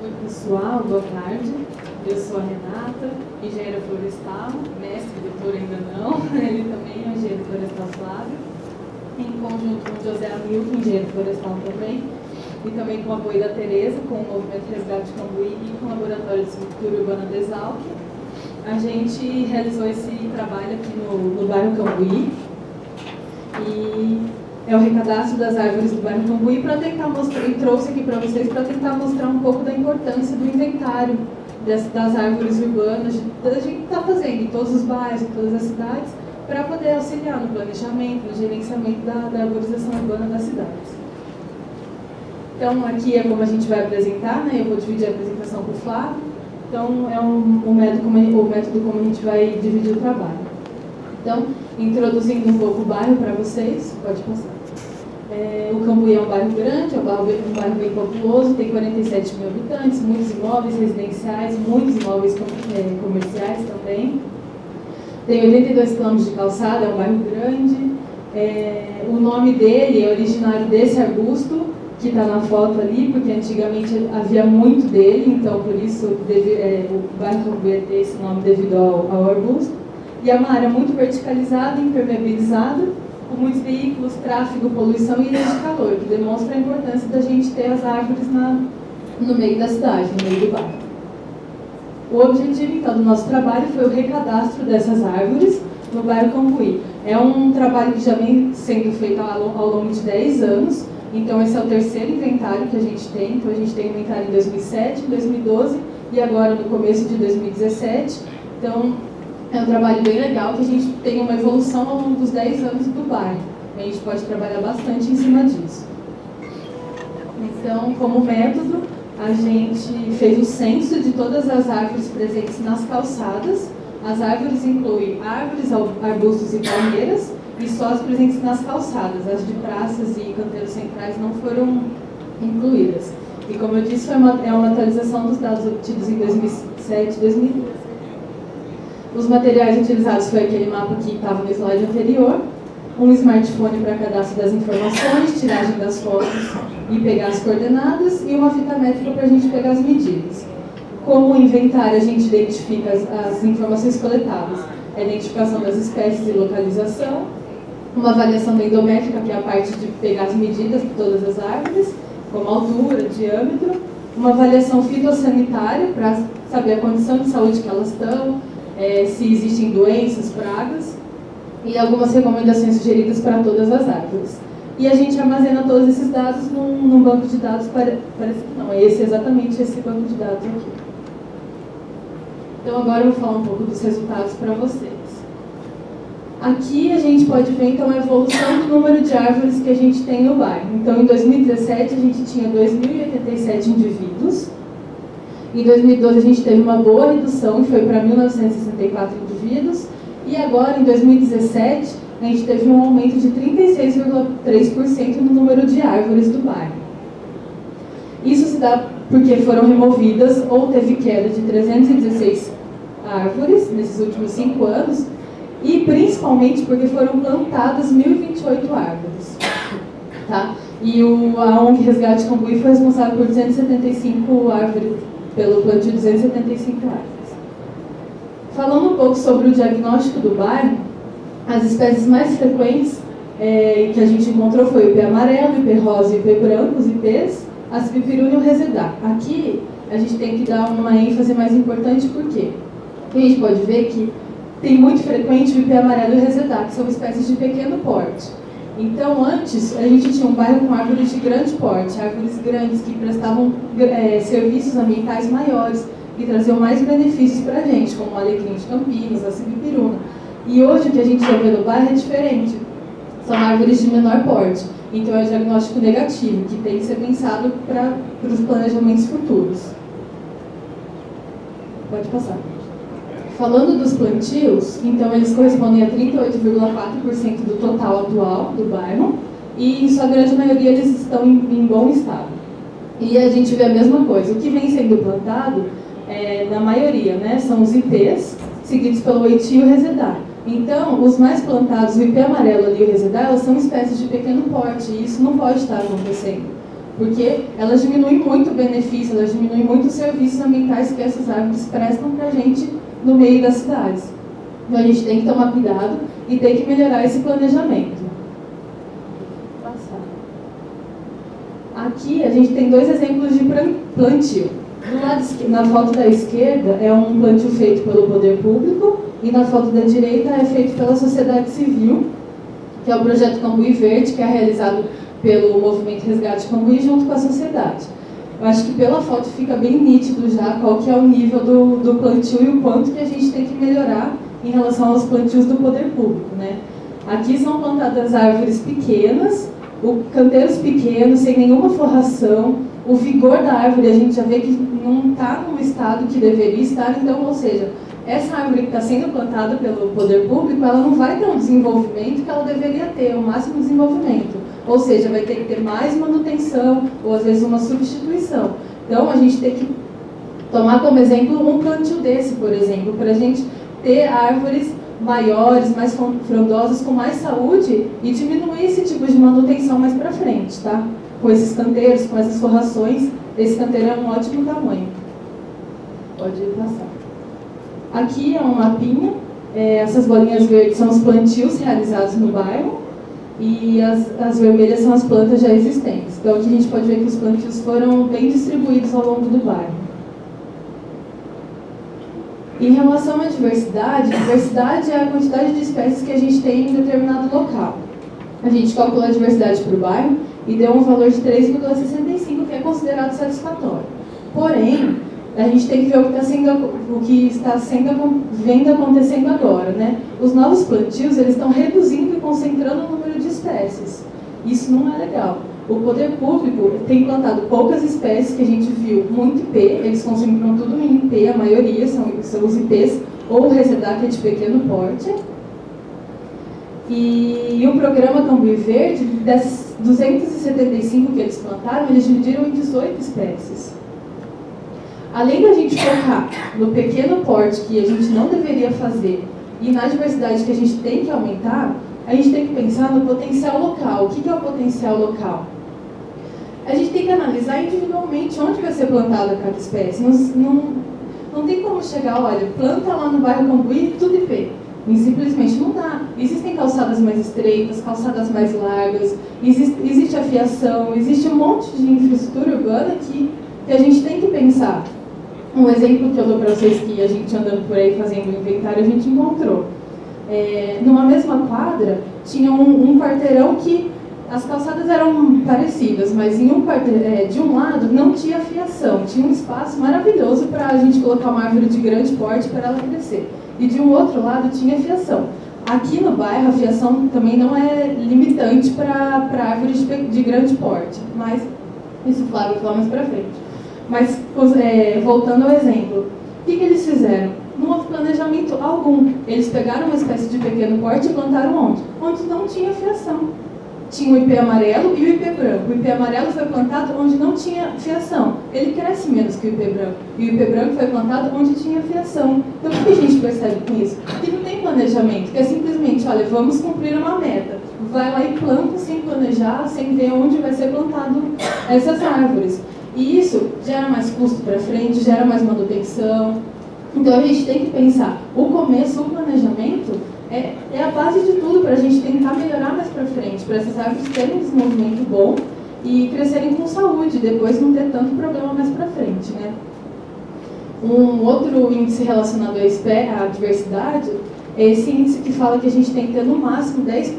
Oi, pessoal, boa tarde. Eu sou a Renata, engenheira florestal, mestre, doutora ainda não. Ele também é engenheiro florestal Flávio, em conjunto com o José Hamilton, engenheiro florestal também, e também com o apoio da Tereza, com o Movimento Resgate Cambuí e com o Laboratório de Silvicultura Urbana da Exalc. A gente realizou esse trabalho aqui no bairro Cambuí, e é o recadastro das árvores do bairro Cambuí para tentar mostrar, e trouxe aqui para vocês para tentar mostrar um pouco da importância do inventário das árvores urbanas, da gente estar fazendo em todos os bairros, em todas as cidades, para poder auxiliar no planejamento, no gerenciamento da arborização urbana das cidades. Então, aqui é como a gente vai apresentar, né? Eu vou dividir a apresentação com o Flávio. Então, é o método como a gente vai dividir o trabalho. Então, introduzindo um pouco o bairro para vocês, pode passar. O Cambuí é um bairro grande, é um bairro bem populoso, tem 47 mil habitantes, muitos imóveis residenciais, muitos imóveis comerciais também. Tem 82 quilômetros de calçada, é um bairro grande. O nome dele é originário desse arbusto, que está na foto ali, porque antigamente havia muito dele, então por isso o bairro Cambuí tem esse nome devido ao arbusto. E é uma área muito verticalizada, impermeabilizada, com muitos veículos, tráfego, poluição e ilhas de calor, que demonstra a importância da gente ter as árvores no meio da cidade, no meio do bairro. O objetivo, então, do nosso trabalho foi o recadastro dessas árvores no bairro Cambuí. É um trabalho que já vem sendo feito ao longo de 10 anos, então esse é o terceiro inventário que a gente tem. Então a gente tem inventário em 2007, 2012 e agora no começo de 2017. Então, é um trabalho bem legal, que a gente tem uma evolução ao longo dos 10 anos do bairro. A gente pode trabalhar bastante em cima disso. Então, como método, a gente fez o censo de todas as árvores presentes nas calçadas. As árvores incluem árvores, arbustos e palmeiras, e só as presentes nas calçadas. As de praças e canteiros centrais não foram incluídas. E como eu disse, é uma atualização dos dados obtidos em 2007 e 2012. Os materiais utilizados foi aquele mapa que estava no slide anterior, um smartphone para cadastro das informações, tiragem das fotos e pegar as coordenadas, e uma fita métrica para a gente pegar as medidas. Como inventário, a gente identifica as informações coletadas, a identificação das espécies e localização, uma avaliação endométrica, que é a parte de pegar as medidas de todas as árvores, como altura, diâmetro, uma avaliação fitossanitária para saber a condição de saúde que elas estão, se existem doenças, pragas, e algumas recomendações sugeridas para todas as árvores. E a gente armazena todos esses dados num banco de dados, parece que não, é exatamente esse banco de dados aqui. Então agora eu vou falar um pouco dos resultados para vocês. Aqui a gente pode ver então a evolução do número de árvores que a gente tem no bairro. Então em 2017 a gente tinha 2.087 indivíduos. Em 2012 a gente teve uma boa redução e foi para 1.964 indivíduos. E agora, em 2017, a gente teve um aumento de 36,3% no número de árvores do bairro. Isso se dá porque foram removidas ou teve queda de 316 árvores nesses últimos 5 anos e principalmente porque foram plantadas 1.028 árvores. Tá? E a ONG Resgate Cambuí foi responsável por 275 árvores, pelo plantio de 275 árvores. Falando um pouco sobre o diagnóstico do bairro, as espécies mais frequentes que a gente encontrou foi o ipê amarelo, ipê rosa e ipê branco, os ipês, a cibipiruna e o resedá. Aqui a gente tem que dar uma ênfase mais importante, porque a gente pode ver que tem muito frequente o ipê amarelo e o resedá, que são espécies de pequeno porte. Então, antes, a gente tinha um bairro com árvores de grande porte, árvores grandes que prestavam serviços ambientais maiores e traziam mais benefícios para a gente, como o alecrim de Campinas, a cibipiruna. E hoje o que a gente já vê no bairro é diferente. São árvores de menor porte. Então é um diagnóstico negativo, que tem que ser pensado para os planejamentos futuros. Pode passar. Falando dos plantios, então eles correspondem a 38,4% do total atual do bairro e, em sua grande maioria, eles estão em bom estado. E a gente vê a mesma coisa. O que vem sendo plantado, na maioria, né, são os ipês, seguidos pelo oiti e o resedá. Então, os mais plantados, o ipê amarelo ali e o resedá, elas são espécies de pequeno porte, e isso não pode estar acontecendo. porque elas diminuem muito o benefício, elas diminuem muito os serviços ambientais que essas árvores prestam para a gente no meio das cidades. Então a gente tem que tomar cuidado e tem que melhorar esse planejamento. Aqui a gente tem 2 exemplos de plantio. Do lado na foto da esquerda é um plantio feito pelo poder público e na foto da direita é feito pela sociedade civil, que é o projeto Cambuí Verde, que é realizado pelo Movimento Resgate Cambuí junto com a sociedade. Eu acho que pela foto fica bem nítido já qual que é o nível do plantio e o quanto que a gente tem que melhorar em relação aos plantios do poder público, né? Aqui são plantadas árvores pequenas, canteiros pequenos, sem nenhuma forração. O vigor da árvore a gente já vê que não está no estado que deveria estar, então, ou seja, essa árvore que está sendo plantada pelo poder público, ela não vai ter um desenvolvimento que ela deveria ter, o máximo desenvolvimento. Ou seja, vai ter que ter mais manutenção, ou às vezes uma substituição. Então, a gente tem que tomar como exemplo um plantio desse, por exemplo, para a gente ter árvores maiores, mais frondosas, com mais saúde e diminuir esse tipo de manutenção mais para frente, tá? Com esses canteiros, com essas forrações, esse canteiro é um ótimo tamanho. Pode passar. Aqui é um mapinha, essas bolinhas verdes são os plantios realizados no bairro e as vermelhas são as plantas já existentes. Então aqui a gente pode ver que os plantios foram bem distribuídos ao longo do bairro. Em relação à diversidade é a quantidade de espécies que a gente tem em determinado local. A gente calculou a diversidade para o bairro e deu um valor de 3,65, que é considerado satisfatório. Porém, a gente tem que ver o que está vendo acontecendo agora, né? Os novos plantios, eles estão reduzindo e concentrando o número de espécies. Isso não é legal. O poder público tem plantado poucas espécies que a gente viu, muito IP, eles concentram tudo em IP, a maioria são os IPs, ou o Resedac é de pequeno porte. E o programa Cambuí Verde, das 275 que eles plantaram, eles dividiram em 18 espécies. Além da gente focar no pequeno porte, que a gente não deveria fazer, e na diversidade que a gente tem que aumentar, a gente tem que pensar no potencial local. O que é o potencial local? A gente tem que analisar individualmente onde vai ser plantada cada espécie. Não tem como chegar, olha, planta lá no bairro Cambuí, tudo IP. E simplesmente não dá. Existem calçadas mais estreitas, calçadas mais largas, existe a fiação, existe um monte de infraestrutura urbana que a gente tem que pensar. Um exemplo que eu dou para vocês, que a gente andando por aí fazendo o inventário, a gente encontrou. Numa mesma quadra, tinha um quarteirão que as calçadas eram parecidas, mas em de um lado não tinha fiação, tinha um espaço maravilhoso para a gente colocar uma árvore de grande porte para ela crescer. E de um outro lado tinha fiação. Aqui no bairro a fiação também não é limitante para árvores de grande porte, mas isso o Flávio vai falar mais para frente. Mas, voltando ao exemplo, o que eles fizeram? Não houve planejamento algum. Eles pegaram uma espécie de pequeno porte e plantaram onde? Onde não tinha fiação. Tinha o IP amarelo e o IP branco. O IP amarelo foi plantado onde não tinha fiação. Ele cresce menos que o IP branco. E o IP branco foi plantado onde tinha fiação. Então, o que a gente percebe com isso? Que não tem planejamento, que é simplesmente, olha, vamos cumprir uma meta. Vai lá e planta sem planejar, sem ver onde vai ser plantado essas árvores. E isso gera mais custo para frente, gera mais manutenção. Então, a gente tem que pensar, o começo, o planejamento, é a base de tudo para a gente tentar melhorar mais para frente, para essas árvores terem um desenvolvimento bom e crescerem com saúde, depois não ter tanto problema mais para frente, né? Um outro índice relacionado à diversidade é esse índice que fala que a gente tem que ter no máximo 10%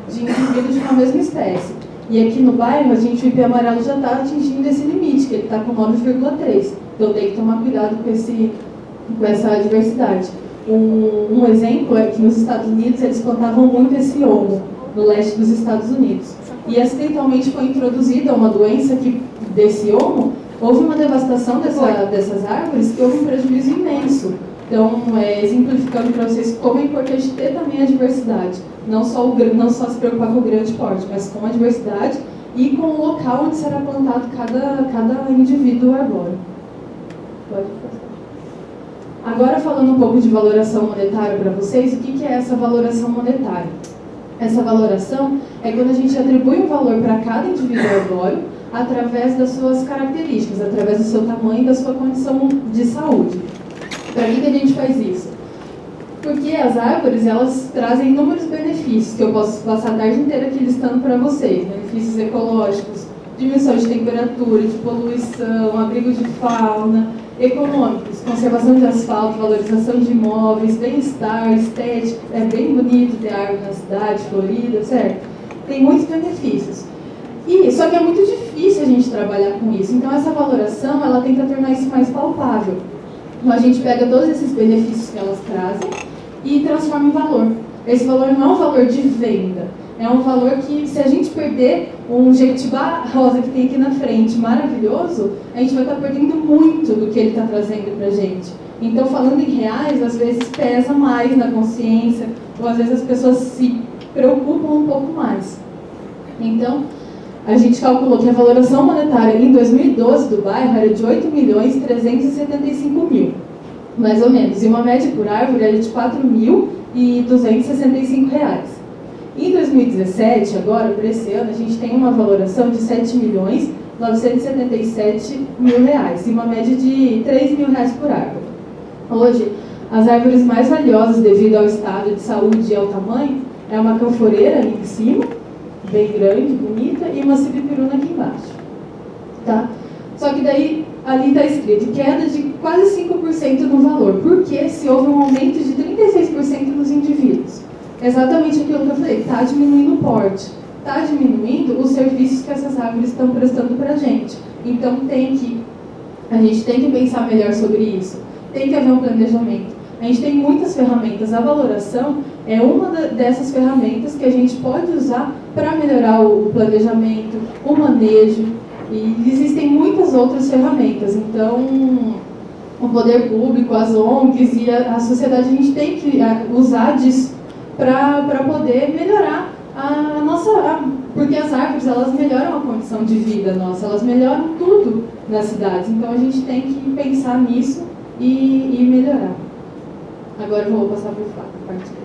de indivíduos de uma mesma espécie. E aqui no bairro, o IP amarelo já está atingindo esse limite, que ele está com 9,3. Então tem que tomar cuidado com essa diversidade. Um exemplo é que nos Estados Unidos eles plantavam muito esse olmo, no leste dos Estados Unidos. E acidentalmente foi introduzida uma doença desse olmo, houve uma devastação dessas árvores que houve um prejuízo imenso. Então, exemplificando para vocês como é importante ter também a diversidade. Não só se preocupar com o grande porte, mas com a diversidade e com o local onde será plantado cada indivíduo arbóreo. Pode passar. Agora, falando um pouco de valoração monetária para vocês, o que é essa valoração monetária? Essa valoração é quando a gente atribui um valor para cada indivíduo arbóreo, através das suas características, através do seu tamanho e da sua condição de saúde. Para que a gente faz isso? Porque as árvores, elas trazem inúmeros benefícios, que eu posso passar a tarde inteira aqui listando para vocês. Benefícios ecológicos, diminuição de temperatura, de poluição, abrigo de fauna, econômicos, conservação de asfalto, valorização de imóveis, bem-estar, estética. É bem bonito ter árvore na cidade, florida, certo? Tem muitos benefícios. Só que é muito difícil a gente trabalhar com isso. Então, essa valoração, ela tenta tornar isso mais palpável. Então, a gente pega todos esses benefícios que elas trazem e transforma em valor. Esse valor não é um valor de venda. É um valor que, se a gente perder um jequitibá rosa que tem aqui na frente, maravilhoso, a gente vai estar perdendo muito do que ele está trazendo para a gente. Então, falando em reais, às vezes pesa mais na consciência, ou às vezes as pessoas se preocupam um pouco mais. Então, a gente calculou que a valoração monetária em 2012 do bairro era de 8.375.000, mais ou menos. E uma média por árvore era de R$4.265. Em 2017, agora, para esse ano, a gente tem uma valoração de R$7.977.000 e uma média de R$3.000 por árvore. Hoje, as árvores mais valiosas devido ao estado de saúde e ao tamanho é uma canforeira ali em cima, bem grande, bonita, e uma sibipiruna aqui embaixo. Tá? Só que daí, ali está escrito queda de quase 5% no valor, porque se houve um aumento de 36% nos indivíduos. Exatamente aquilo que eu falei, está diminuindo o porte, está diminuindo os serviços que essas árvores estão prestando para a gente. Então, a gente tem que pensar melhor sobre isso, tem que haver um planejamento. A gente tem muitas ferramentas, a valoração é uma dessas ferramentas que a gente pode usar para melhorar o planejamento, o manejo, e existem muitas outras ferramentas. Então, o poder público, as ONGs e a sociedade, a gente tem que usar disso para poder melhorar a nossa... Porque as árvores, elas melhoram a condição de vida nossa, elas melhoram tudo nas cidades. Então, a gente tem que pensar nisso e melhorar. Agora eu vou passar para o Flávio, a parte dele.